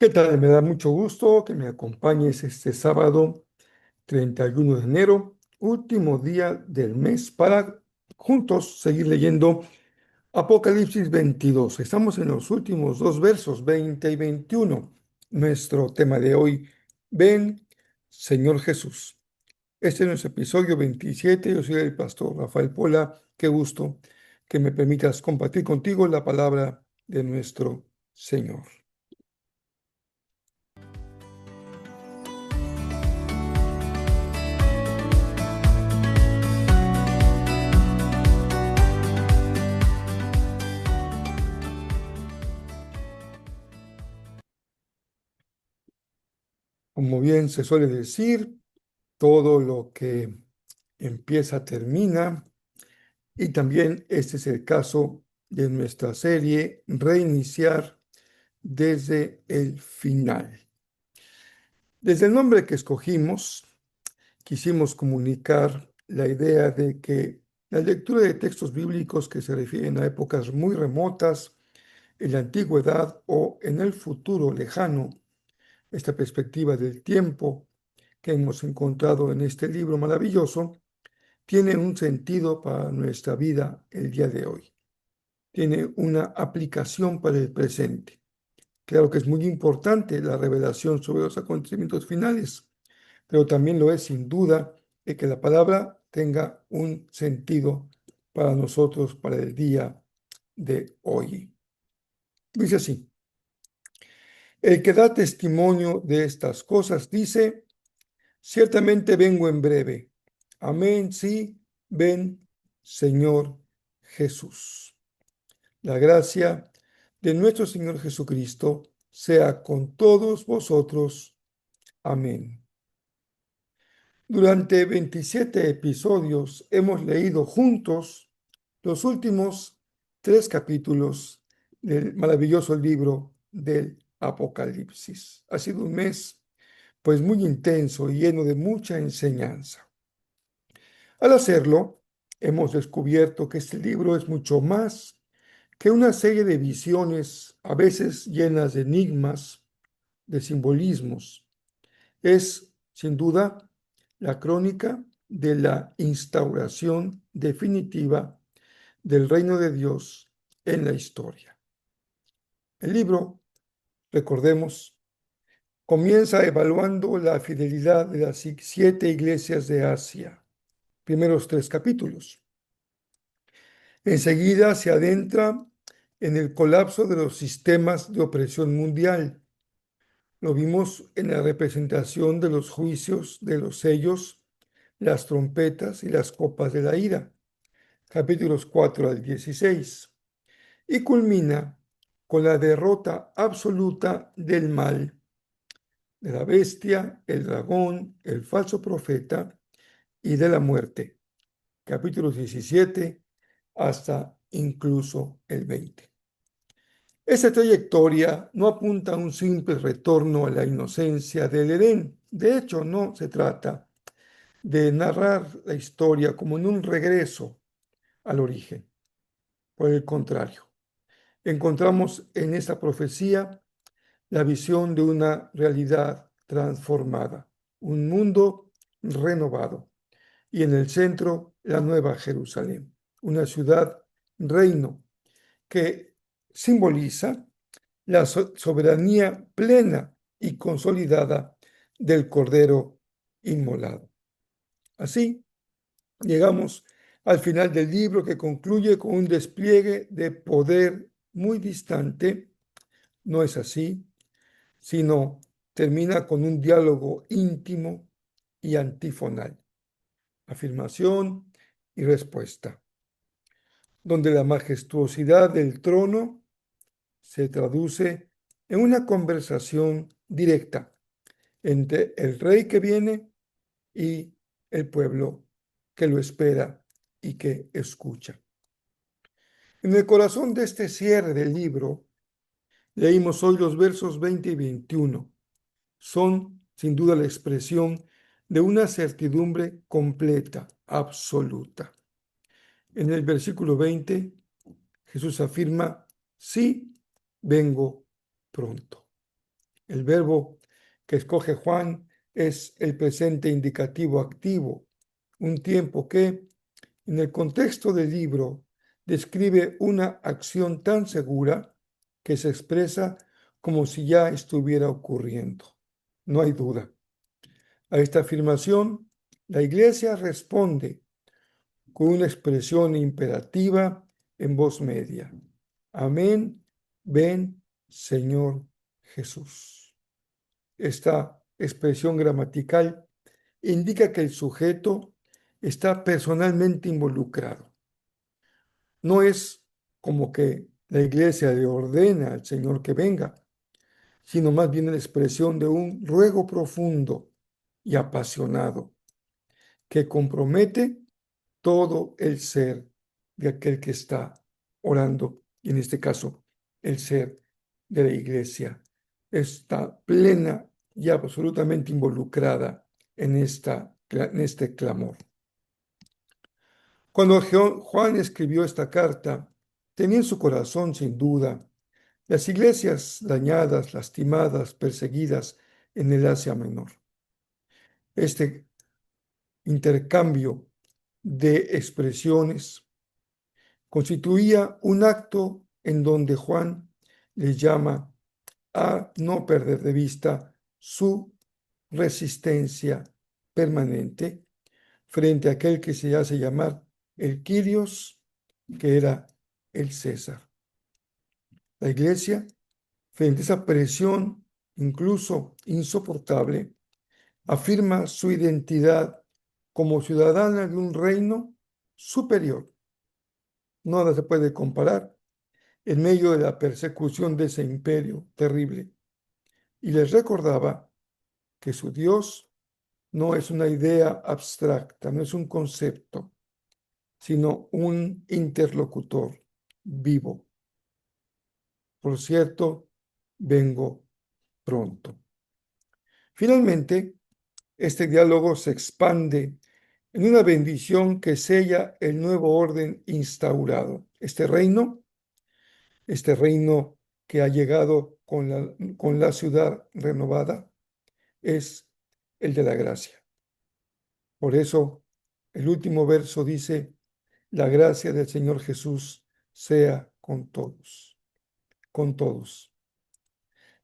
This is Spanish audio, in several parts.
¿Qué tal? Me da mucho gusto que me acompañes este sábado 31 de enero, último día del mes, para juntos seguir leyendo Apocalipsis 22. Estamos en los últimos dos versos, 20 y 21. Nuestro tema de hoy, ven, Señor Jesús. Este es nuestro episodio 27. Yo soy el pastor Rafael Pola. Qué gusto que me permitas compartir contigo la palabra de nuestro Señor. Como bien se suele decir, todo lo que empieza termina, y también este es el caso de nuestra serie Reiniciar desde el final. Desde el nombre que escogimos, quisimos comunicar la idea de que la lectura de textos bíblicos que se refieren a épocas muy remotas, en la antigüedad o en el futuro lejano, esta perspectiva del tiempo que hemos encontrado en este libro maravilloso, tiene un sentido para nuestra vida el día de hoy. Tiene una aplicación para el presente. Claro que es muy importante la revelación sobre los acontecimientos finales, pero también lo es sin duda de que la palabra tenga un sentido para nosotros, para el día de hoy. Dice así: el que da testimonio de estas cosas dice: ciertamente vengo en breve. Amén, sí, ven, Señor Jesús. La gracia de nuestro Señor Jesucristo sea con todos vosotros. Amén. Durante 27 episodios hemos leído juntos los últimos tres capítulos del maravilloso libro del Apocalipsis. Ha sido un mes pues muy intenso y lleno de mucha enseñanza. Al hacerlo, hemos descubierto que este libro es mucho más que una serie de visiones, a veces llenas de enigmas, de simbolismos. Es, sin duda, la crónica de la instauración definitiva del reino de Dios en la historia. El libro, recordemos, comienza evaluando la fidelidad de las 7 iglesias de Asia, primeros 3 capítulos. Enseguida se adentra en el colapso de los sistemas de opresión mundial. Lo vimos en la representación de los juicios, de los sellos, las trompetas y las copas de la ira, capítulos 4 al 16, y culmina con la derrota absoluta del mal, de la bestia, el dragón, el falso profeta y de la muerte, capítulos 17 hasta incluso el 20. Esta trayectoria no apunta a un simple retorno a la inocencia del Edén. De hecho, no se trata de narrar la historia como en un regreso al origen. Por el contrario, encontramos en esta profecía la visión de una realidad transformada, un mundo renovado, y en el centro la Nueva Jerusalén, una ciudad reino que simboliza la soberanía plena y consolidada del Cordero inmolado. Así, llegamos al final del libro, que concluye con un despliegue de poder muy distante. No es así, sino termina con un diálogo íntimo y antifonal, afirmación y respuesta, donde la majestuosidad del trono se traduce en una conversación directa entre el rey que viene y el pueblo que lo espera y que escucha. En el corazón de este cierre del libro, leímos hoy los versos 20 y 21. Son, sin duda, la expresión de una certidumbre completa, absoluta. En el versículo 20, Jesús afirma: sí, vengo pronto. El verbo que escoge Juan es el presente indicativo activo, un tiempo que, en el contexto del libro, describe una acción tan segura que se expresa como si ya estuviera ocurriendo. No hay duda. A esta afirmación, la Iglesia responde con una expresión imperativa en voz media. Amén, ven, Señor Jesús. Esta expresión gramatical indica que el sujeto está personalmente involucrado. No es como que la Iglesia le ordena al Señor que venga, sino más bien la expresión de un ruego profundo y apasionado que compromete todo el ser de aquel que está orando, y en este caso, el ser de la Iglesia. Está plena y absolutamente involucrada en este clamor. Cuando Juan escribió esta carta, tenía en su corazón, sin duda, las iglesias dañadas, lastimadas, perseguidas en el Asia Menor. Este intercambio de expresiones constituía un acto en donde Juan les llama a no perder de vista su resistencia permanente frente a aquel que se hace llamar el Kyrios, que era el César. La iglesia, frente a esa presión incluso insoportable, afirma su identidad como ciudadana de un reino superior. Nada se puede comparar en medio de la persecución de ese imperio terrible. Y les recordaba que su Dios no es una idea abstracta, no es un concepto, sino un interlocutor vivo. Por cierto, vengo pronto. Finalmente, este diálogo se expande en una bendición que sella el nuevo orden instaurado. Este reino que ha llegado con la ciudad renovada, es el de la gracia. Por eso, el último verso dice, la gracia del Señor Jesús sea con todos, con todos.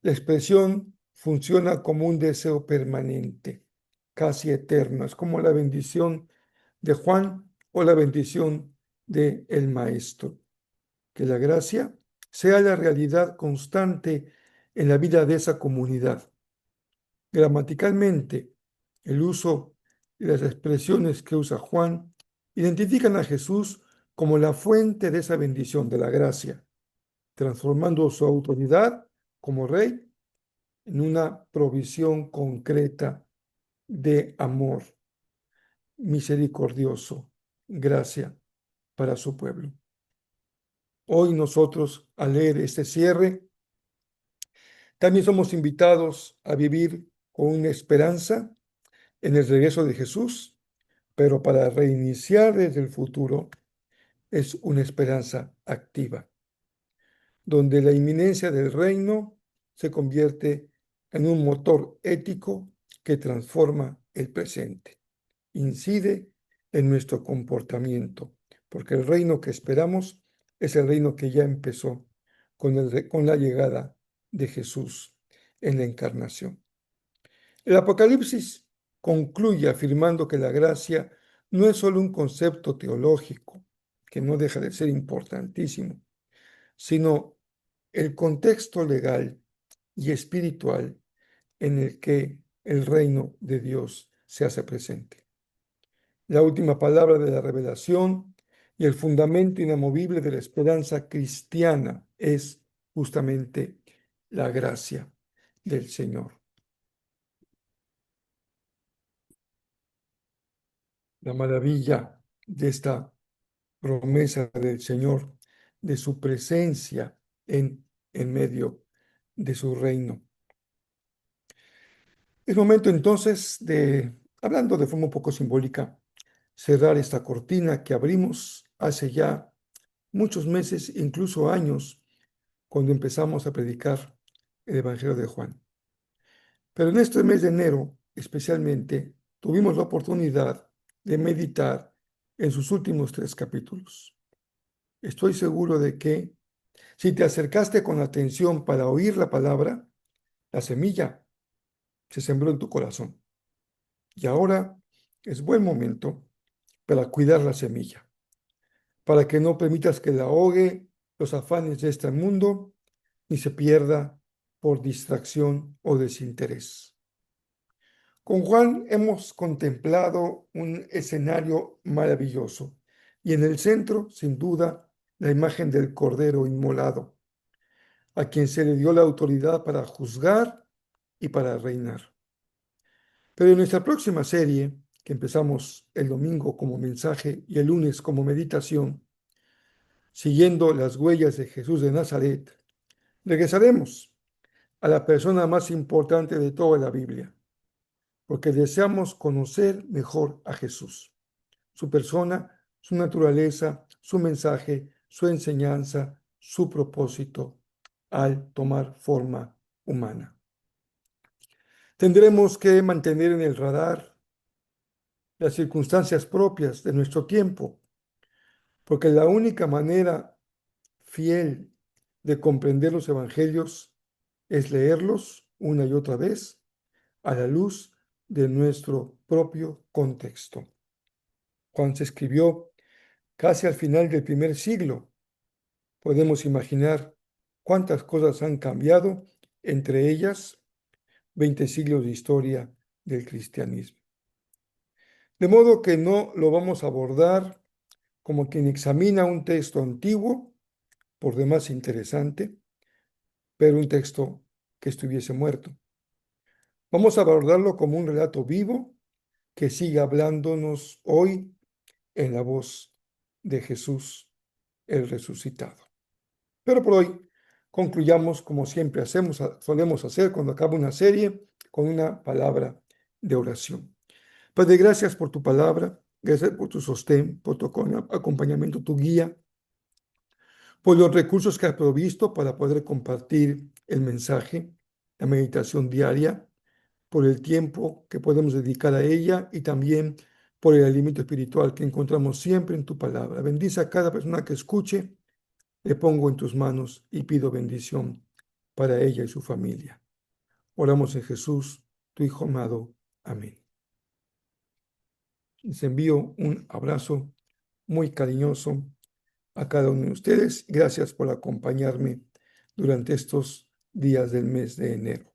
La expresión funciona como un deseo permanente, casi eterno. Es como la bendición de Juan o la bendición de el Maestro. Que la gracia sea la realidad constante en la vida de esa comunidad. Gramaticalmente, el uso y las expresiones que usa Juan identifican a Jesús como la fuente de esa bendición de la gracia, transformando su autoridad como rey en una provisión concreta de amor misericordioso, gracia para su pueblo. Hoy nosotros, al leer este cierre, también somos invitados a vivir con una esperanza en el regreso de Jesús, pero para reiniciar desde el futuro es una esperanza activa, donde la inminencia del reino se convierte en un motor ético que transforma el presente, incide en nuestro comportamiento, porque el reino que esperamos es el reino que ya empezó con la llegada de Jesús en la encarnación. El Apocalipsis concluye afirmando que la gracia no es solo un concepto teológico, que no deja de ser importantísimo, sino el contexto legal y espiritual en el que el reino de Dios se hace presente. La última palabra de la revelación y el fundamento inamovible de la esperanza cristiana es justamente la gracia del Señor. La maravilla de esta promesa del Señor, de su presencia en medio de su reino. Es momento entonces de, hablando de forma un poco simbólica, cerrar esta cortina que abrimos hace ya muchos meses, incluso años, cuando empezamos a predicar el Evangelio de Juan. Pero en este mes de enero, especialmente, tuvimos la oportunidad de meditar en sus últimos 3 capítulos. Estoy seguro de que si te acercaste con atención para oír la palabra, la semilla se sembró en tu corazón. Y ahora es buen momento para cuidar la semilla, para que no permitas que la ahogue los afanes de este mundo ni se pierda por distracción o desinterés. Con Juan hemos contemplado un escenario maravilloso y en el centro, sin duda, la imagen del Cordero inmolado, a quien se le dio la autoridad para juzgar y para reinar. Pero en nuestra próxima serie, que empezamos el domingo como mensaje y el lunes como meditación, siguiendo las huellas de Jesús de Nazaret, regresaremos a la persona más importante de toda la Biblia, porque deseamos conocer mejor a Jesús, su persona, su naturaleza, su mensaje, su enseñanza, su propósito al tomar forma humana. Tendremos que mantener en el radar las circunstancias propias de nuestro tiempo, porque la única manera fiel de comprender los evangelios es leerlos una y otra vez a la luz de nuestro propio contexto. Juan se escribió casi al final del primer siglo. Podemos imaginar cuántas cosas han cambiado, entre ellas 20 siglos de historia del cristianismo. De modo que no lo vamos a abordar como quien examina un texto antiguo, por demás interesante, pero un texto que estuviese muerto. Vamos a abordarlo como un relato vivo que sigue hablándonos hoy en la voz de Jesús, el resucitado. Pero por hoy concluyamos como siempre solemos hacer cuando acaba una serie, con una palabra de oración. Padre, gracias por tu palabra, gracias por tu sostén, por tu acompañamiento, tu guía, por los recursos que has provisto para poder compartir el mensaje, la meditación diaria, por el tiempo que podemos dedicar a ella y también por el alimento espiritual que encontramos siempre en tu palabra. Bendice a cada persona que escuche, le pongo en tus manos y pido bendición para ella y su familia. Oramos en Jesús, tu Hijo amado. Amén. Les envío un abrazo muy cariñoso a cada uno de ustedes. Gracias por acompañarme durante estos días del mes de enero.